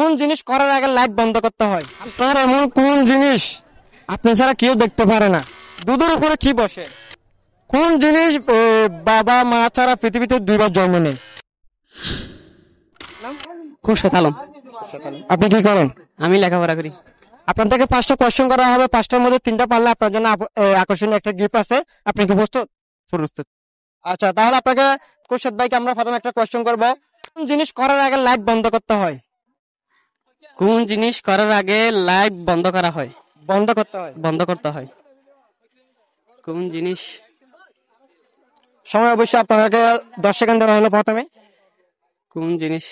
কোন জিনিস করার আগে লাইট বন্ধ করতে হয়? আপনার এমন কোন জিনিস আপনি ছাড়া কেউ দেখতে পারে না? দুধের উপরে কি বসে? কোন জিনিস বাবা মা ছাড়া পৃথিবীতে দুইবার জন্ম নেয়? খুরশেদ আলম। আপনি কি করেন? আমি লেখাপড়া করি। আপনার থেকে 5টা কোয়েশ্চেন করা হবে, 5টার মধ্যে 3টা পারলে আপনার জন্য আকর্ষণীয় একটা গিফট আছে। আপনি কি প্রস্তুত? প্রস্তুত। আচ্ছা, তাহলে আপনাকে খুরশেদ ভাইকে আমরা প্রথমে একটা কোয়েশ্চেন করব। কোন জিনিস করার আগে লাইট বন্ধ করতে হয়? কোন জিনিস করার আগে লাইট বন্ধ করা হয়? বন্ধ করতে হয়। বন্ধ করতে হয়। কোন জিনিস? সময় অবশ্যই আপনাকে 10 সেকেন্ড দেওয়া হলো প্রথমে। কোন জিনিস?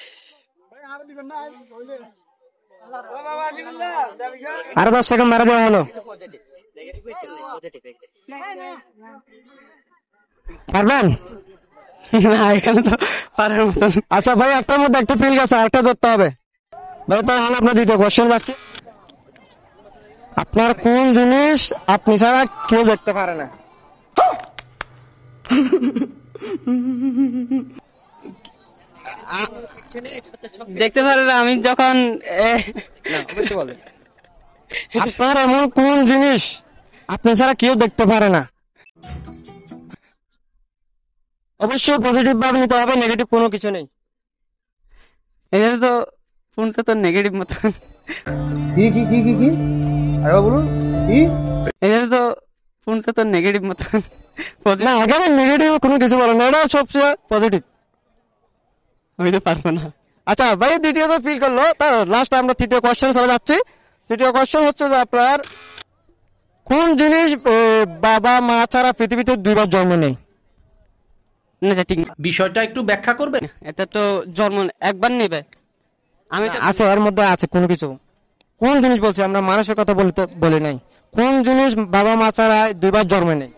আরো 10 সেকেন্ড মেরে দেওয়া হলো। পারবেন? না, এখানে তো পারার মতন। আচ্ছা ভাই, একটার মধ্যে একটা ফিল গেছে, আরেকটা ধরতে হবে ভাই। তাহলে আপনার দ্বিতীয় কোয়েশ্চেন যাচ্ছে। আপনার কোন জিনিস আপনি ছাড়া কেউ দেখতে পারে না? দেখতে পারে না আমি যখন আপনার এমন কোন জিনিস আপনি ছাড়া কেউ দেখতে পারে না? অবশ্যই পজিটিভ ভাবে নিতে হবে, নেগেটিভ কোনো কিছু নেই। এখানে তো ফোনটা তো নেগেটিভ মতন। কি কি কি কি কি আরে বলুন কি? এখানে তো ফোনটা তো নেগেটিভ মতন। না, এখানে নেগেটিভ কোনো কিছু বলে না, এটা সবচেয়ে পজিটিভ। আমি তো পারবো না। আচ্ছা ভাই, দ্বিতীয়ত ফিল করলো, তার লাস্ট আমরা তৃতীয় কোয়েশ্চেন চলে যাচ্ছি। তৃতীয় কোয়েশ্চেন হচ্ছে যে আপনার কোন জিনিস বাবা মা ছাড়া পৃথিবীতে দুইবার জন্ম নেয়? না, এটা ঠিক না। বিষয়টা একটু ব্যাখ্যা করবে? এটা তো জন্ম একবার নেবে। আমি তো আছে, এর মধ্যে আছে কোনো কিছু। কোন জিনিস বলছি, আমরা মানুষের কথা বলি নাই। কোন জিনিস বাবা মা ছাড়া দুইবার জন্ম নেয়?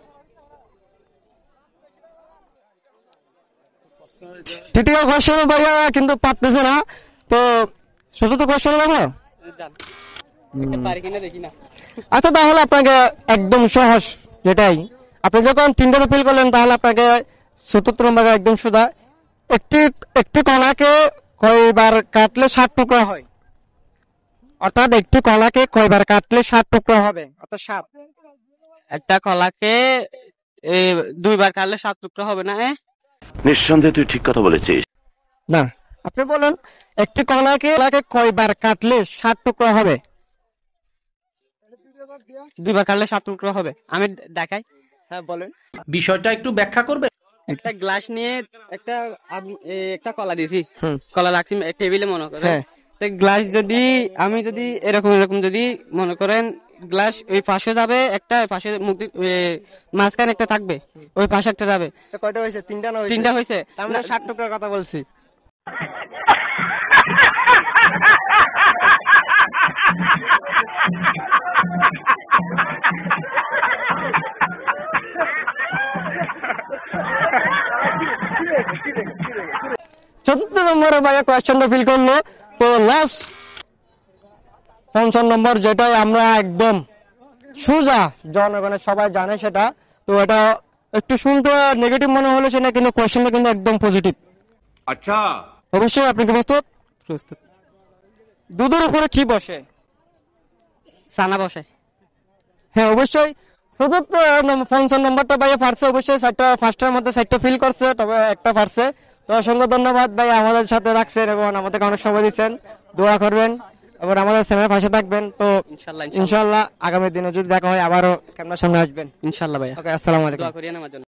তৃতীয় কোয়েশ্চেন ভাইয়া কিন্তু পারতেছে না, তো চতুর্থ কোয়েশ্চেন যাবো। জান, এটা পারি কিনা দেখি না। আচ্ছা, তাহলে আপনাকে একদম সহজ, যেটাই আপনি যখন 3টা ফিল করলেন, তাহলে আপনাকে চতুর্থ নম্বরে একদম সোজা। একটি একটি কলাকে কয়বার কাটলে 7 টুকরা হয়? অর্থাৎ একটি কলাকে কয়বার কাটলে 7 টুকরা হবে? অর্থাৎ 7। একটা কলাকে 2বার কাটলে 7 টুকরা হবে না? নিঃসন্দেহে তুই ঠিক কথা বলেছিস। না, আপনি বলেন একটি কলাকে কয়বার কাটলে 7 টুকরা হবে? 2বার কাটলে 7 টুকরা হবে। আমি দেখাই। হ্যাঁ বলেন। বিষয়টা একটু ব্যাখ্যা করবে? একটা গ্লাস নিয়ে একটা কলা দিয়েছি, কলা রাখছি টেবিলে মনে করেন। হ্যাঁ। তো গ্লাস যদি আমি যদি এরকম যদি মনে করেন গ্লাস ওই পাশে যাবে একটা, ওই পাশে মাঝখানে একটা থাকবে, ওই পাশে একটা যাবে। কয়টা হয়েছে? 3টা না? 3টা হয়েছে। আমরা 7 টুকরার কথা বলছি। চতুর্থ নম্বরে ভাইয়া কোয়েশ্চেনটা ফিল করলো। তো লাস্ট 55 নম্বর, যেটাই আমরা একদম সোজা, জনগণের সবাই জানে সেটা। তো এটা একটু শুনতে নেগেটিভ মনে হলো সেটা, কিন্তু কোয়েশ্চেনটা কিন্তু একদম পজিটিভ। আচ্ছা, অবশ্যই আপনি কি প্রস্তুত? প্রস্তুত। দুধের উপরে কি বসে? ছানা বসে। হ্যাঁ অবশ্যই। চতুর্থ 55 নম্বরটা ভাইয়া পারছে, অবশ্যই 5টার মধ্যে 4টা ফিল করছে, তবে একটা পারছে। তো অসংখ্য ধন্যবাদ ভাই, আমাদের সাথে রাখছেন এবং আমাদেরকে অনেক সময় দিচ্ছেন। দোয়া করবেন এবং আমাদের চ্যানেলের পাশে থাকবেন। তো ইনশাল্লাহ আগামী দিনে যদি দেখা হয় আবারও ক্যামেরার সামনে আসবেন ইনশাল্লাহ ভাইয়া। ওকে, আসসালামু আলাইকুম। দোয়া করিয়েন আমার জন্য।